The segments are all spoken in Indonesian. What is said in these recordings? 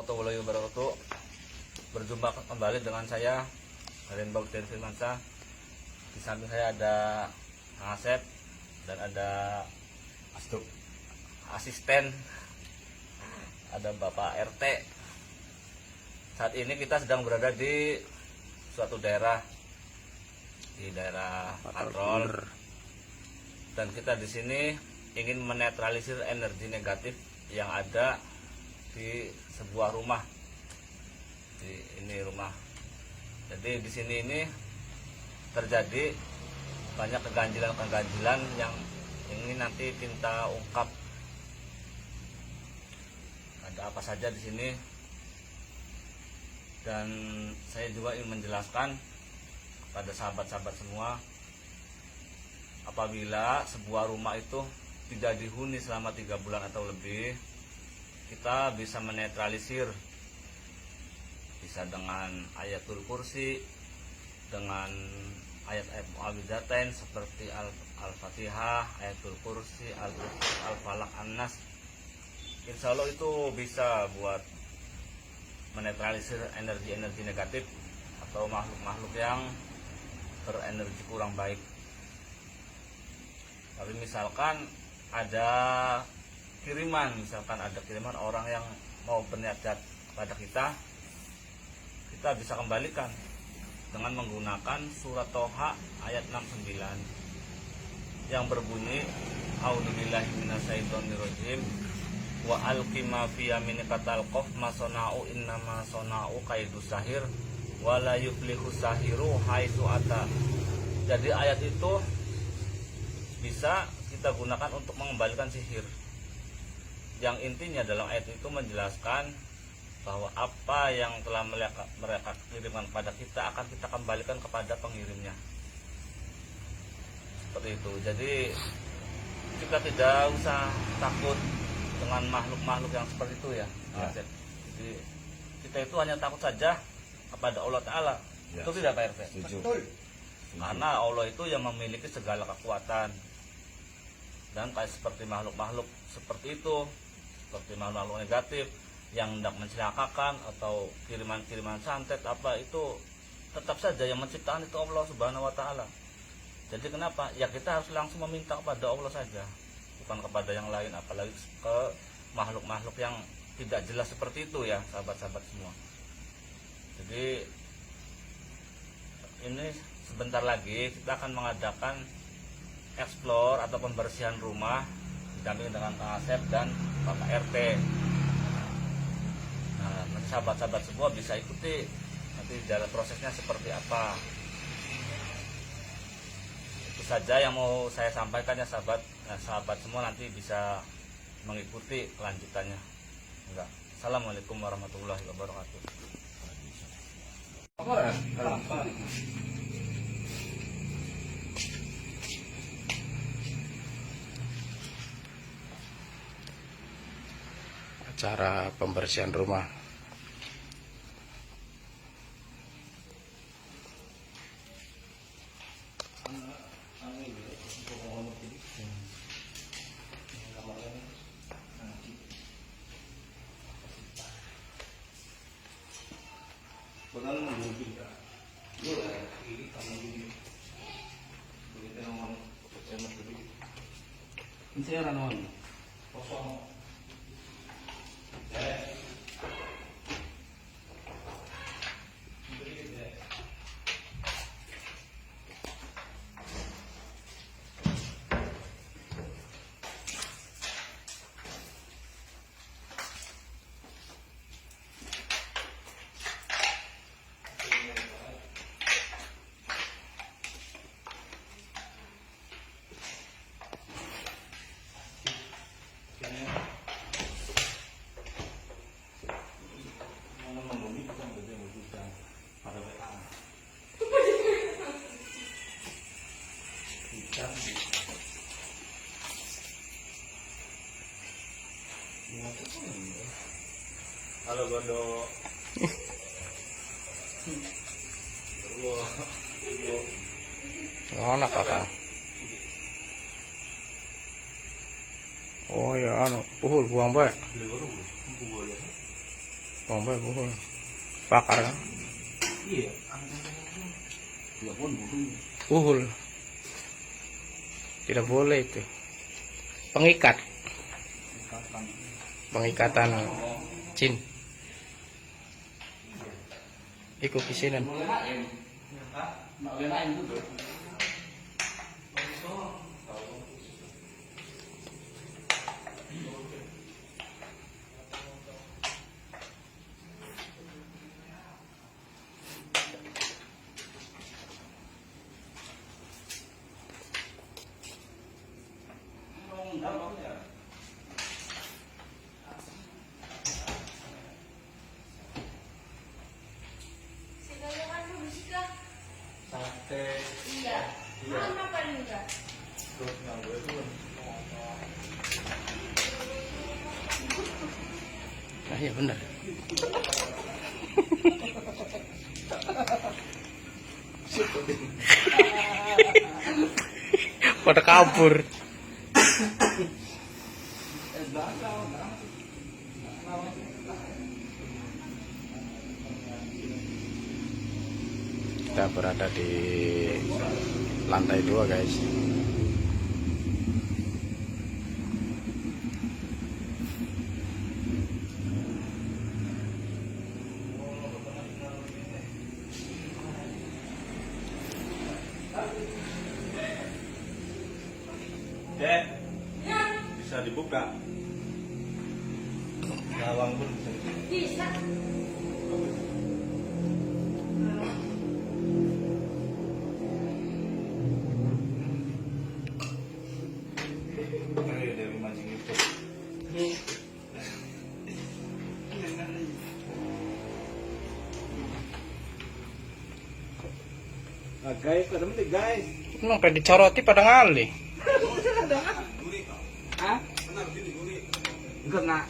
Warahmatullahi wabarakatuh. Berjumpa kembali dengan saya Raden Bautien Firmansyah. Di samping saya ada Kang Asep dan ada asisten, ada Bapak RT. Saat ini kita sedang berada di suatu daerah, di daerah Patrol, dan kita di sini ingin menetralisir energi negatif yang ada di sebuah rumah. Ini rumah. Jadi di sini ini terjadi banyak keganjilan yang ingin nanti kita ungkap. Ada apa saja di sini? Dan saya juga ingin menjelaskan kepada sahabat-sahabat semua, apabila sebuah rumah itu tidak dihuni selama 3 bulan atau lebih, kita bisa menetralisir, bisa dengan ayatul kursi, dengan ayat-ayat mu'awwidzatain seperti Al-Fatihah, ayatul kursi, Al-Falaq, An-Nas. Insya Allah itu bisa buat menetralisir energi-energi negatif atau makhluk-makhluk yang berenergi kurang baik. Tapi misalkan ada kiriman, orang yang mau berniat jahat kepada kita bisa kembalikan dengan menggunakan surat Toha ayat 69 yang berbunyi, A'udzubillahi minasyaitonirrajim, wa alqi ma fi yaminika talqaf ma sana'u innama sana'u kaidus sahir wa la yuflihu sahiru haitsu ata. Jadi ayat itu bisa kita gunakan untuk mengembalikan sihir. Yang intinya dalam ayat itu menjelaskan bahwa apa yang telah mereka kirimkan kepada kita akan kita kembalikan kepada pengirimnya. Seperti itu. Jadi kita tidak usah takut dengan makhluk-makhluk yang seperti itu ya. Jadi kita itu hanya takut saja kepada Allah Ta'ala. Ya. Itu tidak Pak RT? Betul. Karena Allah itu yang memiliki segala kekuatan. Dan kayak seperti makhluk-makhluk seperti itu, seperti makhluk-makhluk negatif yang hendak mencelakakan atau kiriman-kiriman santet apa, itu tetap saja yang menciptakan itu Allah Subhanahu wa Ta'ala. Jadi kenapa? Ya kita harus langsung meminta kepada Allah saja, bukan kepada yang lain, apalagi ke makhluk-makhluk yang tidak jelas seperti itu ya, sahabat-sahabat semua. Jadi ini sebentar lagi kita akan mengadakan explore atau pembersihan rumah didampingi dengan Kang Asep dan Bapak RT. Nah, nanti sahabat-sahabat semua bisa ikuti nanti jalan prosesnya seperti apa. Itu saja yang mau saya sampaikan ya sahabat. Nah, sahabat semua nanti bisa mengikuti kelanjutannya. Assalamualaikum warahmatullahi wabarakatuh. Cara pembersihan rumah. Halo Gondo. Oh, nak kakak. Oh ya, anu, puhul buang baik. Pompa buhul. Bakar kan? Iya. Ya pun Buhul. Tidak boleh itu. Pengikat. Pengikatan jin. Ikut kisinan. Sate. Iya. Mana paling enggak? Terus nganggo itu. Nah, iya benar. Pada kabur. Kita berada di lantai 2 guys. Dek, bisa dibuka. Lawang pun bisa. Bisa. Ayo dari mancing itu. Nah, guys, pada menit guys. Emang pada dicoroti pada ngalih. Hah? Enggak nak.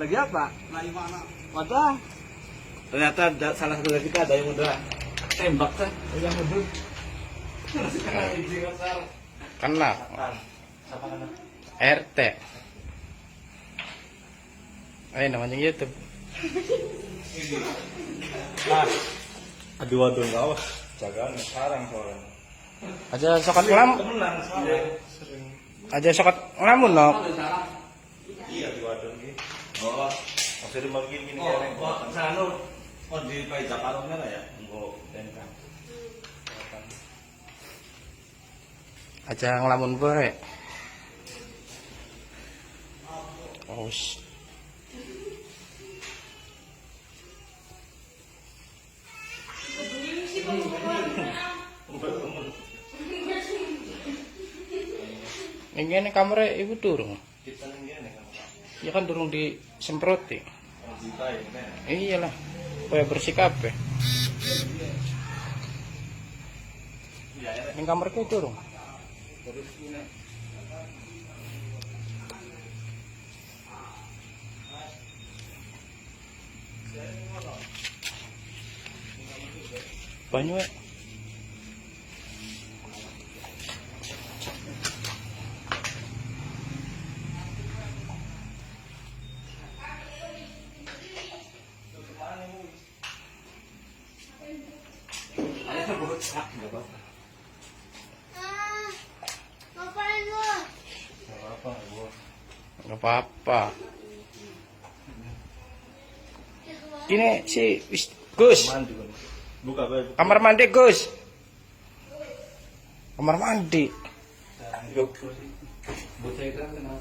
Lagi apa? Lagi mana? Wadah. Ternyata salah satu dari kita ada yang udah tembak kan? Yang udah. Sekarang ini besar. Kena Siapa kena? RT. Namanya YouTube. Ah. Aduh waduh enggak. Jagaan sekarang soalnya. Aja sokat ngelam. Temenan soalnya. Sering. Aja sokat ngelamun no. Iya di wadon iki. Oh, masih dimagi gini kan. Oh, sanu. Oh, di Pai Jakarta merah ya? Engko tentang. Aja ngelamun bare. Aus. Ini sih pengumuman. Ini kamera ibu durung. Kita ngene kan. Ya kan durung disemproti. Oh, kita ini. Iyalah. Supaya bersih kabeh. Iya, ya. Ini kamar ku durung. Terus ini. Banyu ya. Ada bocah enggak apa-apa. Ngapain lu? Enggak apa-apa, gua. Enggak apa-apa. Ini si Gus. Mandi kan. Buka bae. Kamar mandi Gus. Kamar mandi. Bocah itu kan kenal.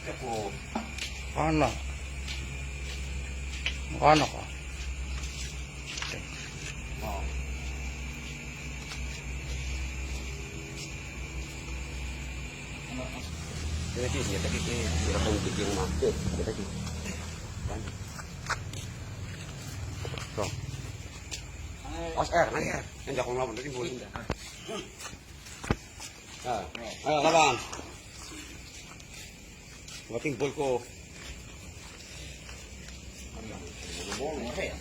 Ano? Ano ka? Jadi dia tadi kita pun bikin mati. Dia tadi. So. OSR, nanti ya. Yang jago ngelawan tadi boleh enggak? Ah, ayo lawan. Bating bol ko. Assalamualaikum.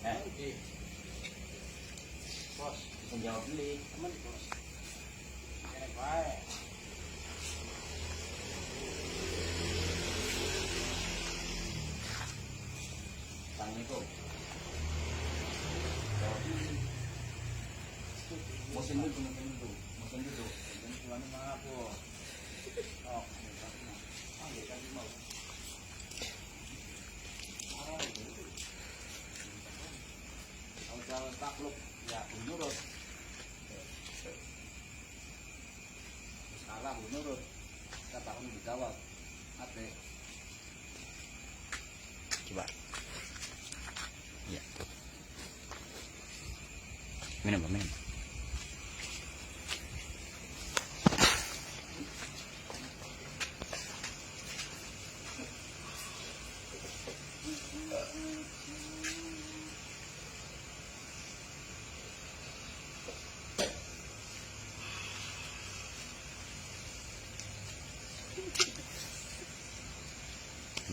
Assalamualaikum. Bos, menjawab beli. Teman bos. Baik. Assalamualaikum. Bosan dulu, bosan dulu. Dan tuan maaf bos. Oh, kalau takluk ya menurut salah menurut kata kamu dijawab ate Coba. Iya. Minum, minum.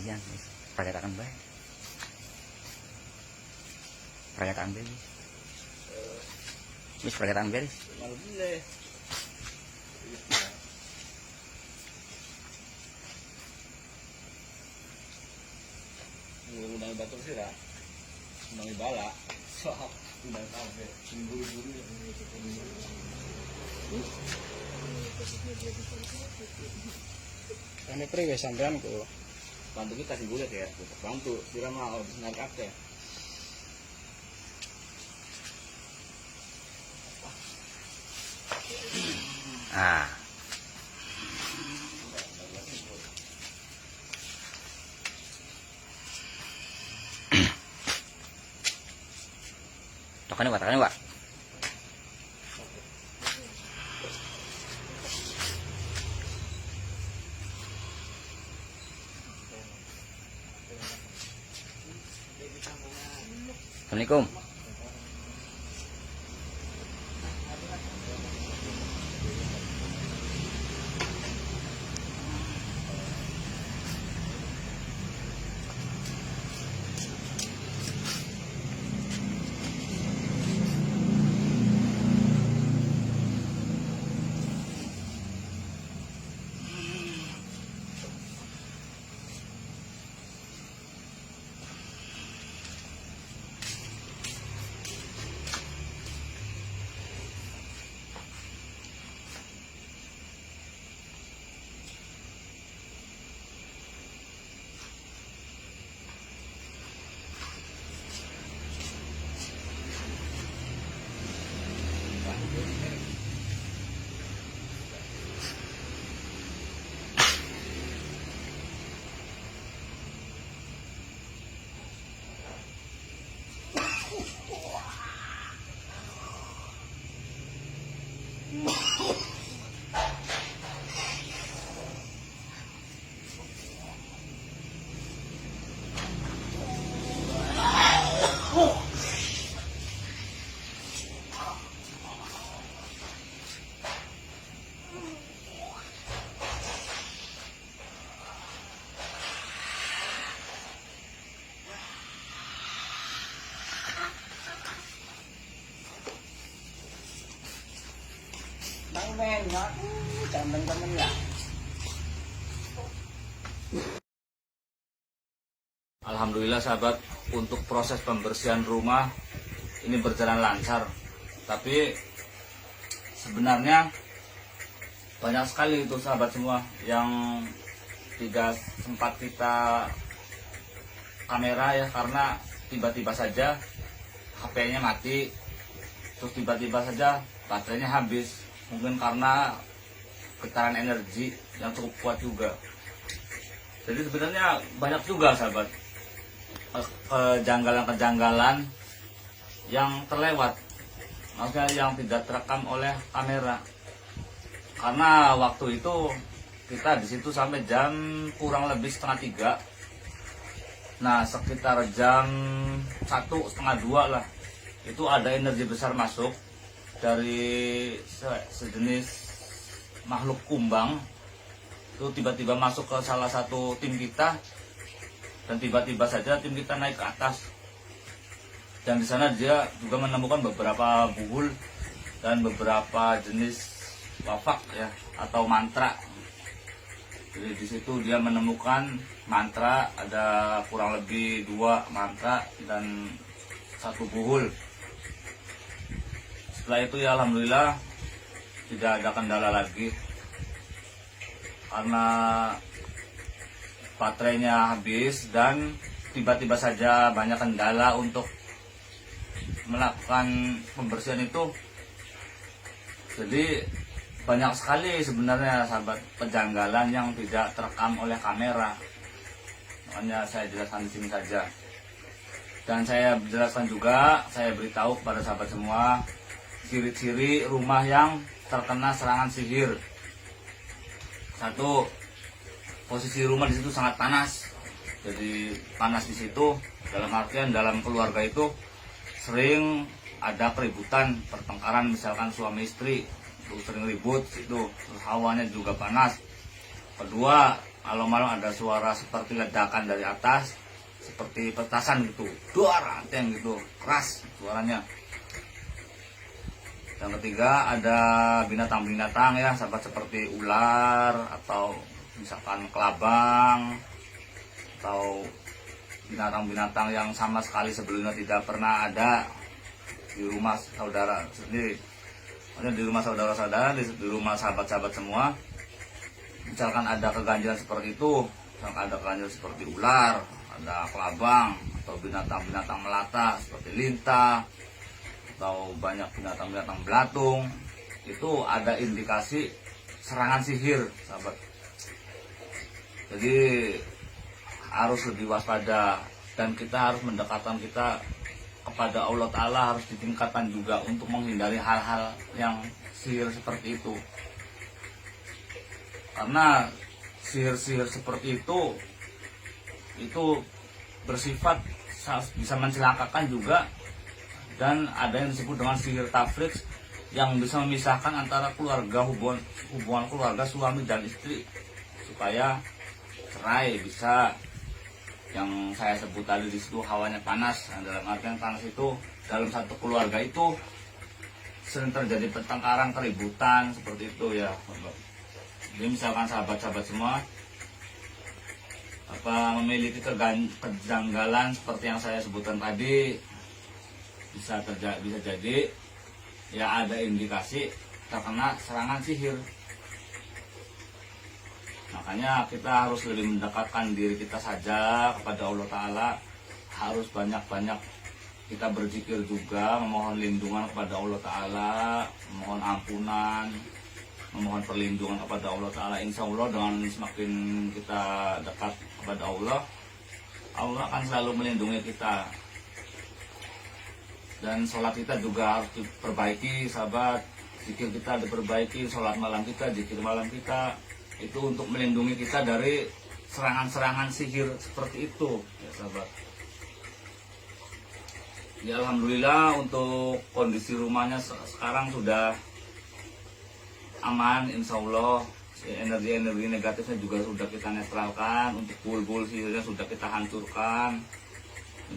Iya, perkataan baik. Perkataan baik. Mis perkataan baik. alhamdulillah. Udah batuk sih lah. Udah bala. Soal udah sampai buru-buru. Ini priwe sampean ku. Bantu kita sih bulat ya. Bantu sira mau narik akte. Ah. Tekan Pak. Assalamualaikum. Men, temen-temen ya. Alhamdulillah sahabat, untuk proses pembersihan rumah ini berjalan lancar. Tapi sebenarnya banyak sekali itu sahabat semua yang tidak sempat kita kamera ya, karena tiba-tiba saja HP-nya mati, terus tiba-tiba saja baterainya habis, mungkin karena getaran energi yang cukup kuat juga. Jadi sebenarnya banyak juga sahabat kejanggalan-kejanggalan yang terlewat, maksudnya yang tidak terekam oleh kamera. Karena waktu itu kita di situ sampai jam kurang lebih 2:30. Nah, sekitar jam 1, setengah 2 lah, itu ada energi besar masuk dari sejenis makhluk kumbang. Itu tiba-tiba masuk ke salah satu tim kita, dan tiba-tiba saja tim kita naik ke atas. Dan di sana dia juga menemukan beberapa buhul dan beberapa jenis wafak ya, atau mantra. Jadi di situ dia menemukan mantra, ada kurang lebih 2 mantra dan 1 buhul. Setelah itu ya alhamdulillah tidak ada kendala lagi, karena baterainya habis dan tiba-tiba saja banyak kendala untuk melakukan pembersihan itu. Jadi banyak sekali sebenarnya sahabat kejanggalan yang tidak terekam oleh kamera. Makanya saya jelaskan di sini saja. Dan saya jelaskan juga, saya beritahu kepada sahabat semua ciri-ciri rumah yang terkena serangan sihir. 1, posisi rumah di situ sangat panas. Jadi panas di situ dalam artian dalam keluarga itu sering ada keributan, pertengkaran, misalkan suami istri itu sering ribut itu, terus hawanya juga panas. 2, malam-malam ada suara seperti ledakan dari atas, seperti petasan gitu, duar anteng gitu, keras suaranya. Yang 3, ada binatang-binatang ya sahabat, seperti ular atau misalkan kelabang atau binatang-binatang yang sama sekali sebelumnya tidak pernah ada di rumah saudara sendiri. Maksudnya di rumah saudara-saudara, di rumah sahabat-sahabat semua. Misalkan ada keganjilan seperti itu, misalkan ada keganjilan seperti ular, ada kelabang atau binatang-binatang melata seperti lintah atau banyak binatang-binatang belatung, itu ada indikasi serangan sihir sahabat. Jadi harus lebih waspada, dan kita harus mendekatkan kita kepada Allah Ta'ala, harus ditingkatkan juga untuk menghindari hal-hal yang sihir seperti itu. Karena sihir-sihir seperti itu bersifat bisa mencelakakan juga. Dan ada yang disebut dengan sihir tafrik, yang bisa memisahkan antara keluarga, hubungan keluarga suami dan istri, supaya cerai bisa. Yang saya sebut tadi di situ hawanya panas. Nah, dalam artian panas itu dalam satu keluarga itu sering terjadi pertengkaran, keributan seperti itu ya. Jadi misalkan sahabat-sahabat semua memiliki kejanggalan seperti yang saya sebutkan tadi, bisa jadi ya ada indikasi terkena serangan sihir. Makanya kita harus lebih mendekatkan diri kita saja kepada Allah Ta'ala. Harus banyak-banyak kita berzikir juga, memohon lindungan kepada Allah Ta'ala, memohon ampunan, memohon perlindungan kepada Allah Ta'ala. Insya Allah dengan semakin kita dekat kepada Allah, Allah akan selalu melindungi kita. Dan sholat kita juga harus diperbaiki sahabat. Zikir kita diperbaiki, sholat malam kita, zikir malam kita, itu untuk melindungi kita dari serangan-serangan sihir seperti itu ya sahabat. Ya alhamdulillah untuk kondisi rumahnya sekarang sudah aman, insya Allah. Energi-energi negatifnya juga sudah kita netralkan, untuk bul-bul sihirnya sudah kita hancurkan.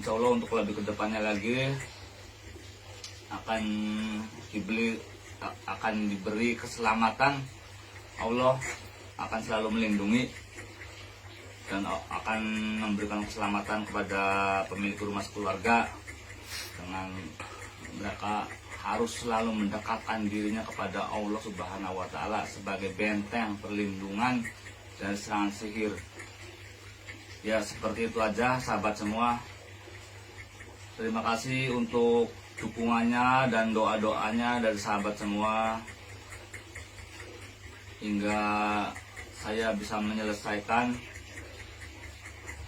Insya Allah untuk lebih kedepannya lagi akan diberi keselamatan. Allah akan selalu melindungi dan akan memberikan keselamatan kepada pemilik rumah sekeluarga, dengan mereka harus selalu mendekatkan dirinya kepada Allah Subhanahu wa Ta'ala sebagai benteng perlindungan dari serangan sihir. Ya seperti itu aja sahabat semua. Terima kasih untuk dukungannya dan doa-doanya dari sahabat semua, hingga saya bisa menyelesaikan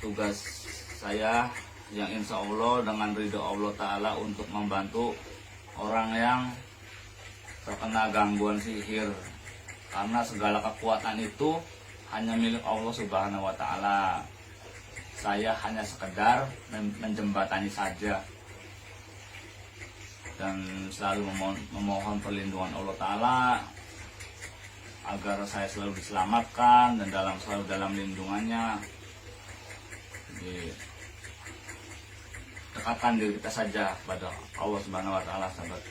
tugas saya yang insya Allah dengan ridho Allah Ta'ala untuk membantu orang yang terkena gangguan sihir. Karena segala kekuatan itu hanya milik Allah Subhanahu wa Ta'ala. Saya hanya sekedar menjembatani saja, dan selalu memohon perlindungan Allah Ta'ala agar saya selalu diselamatkan dan selalu dalam lindungannya. Jadi, dekatkan diri kita saja pada Allah Subhanahu wa Ta'ala, sahabat.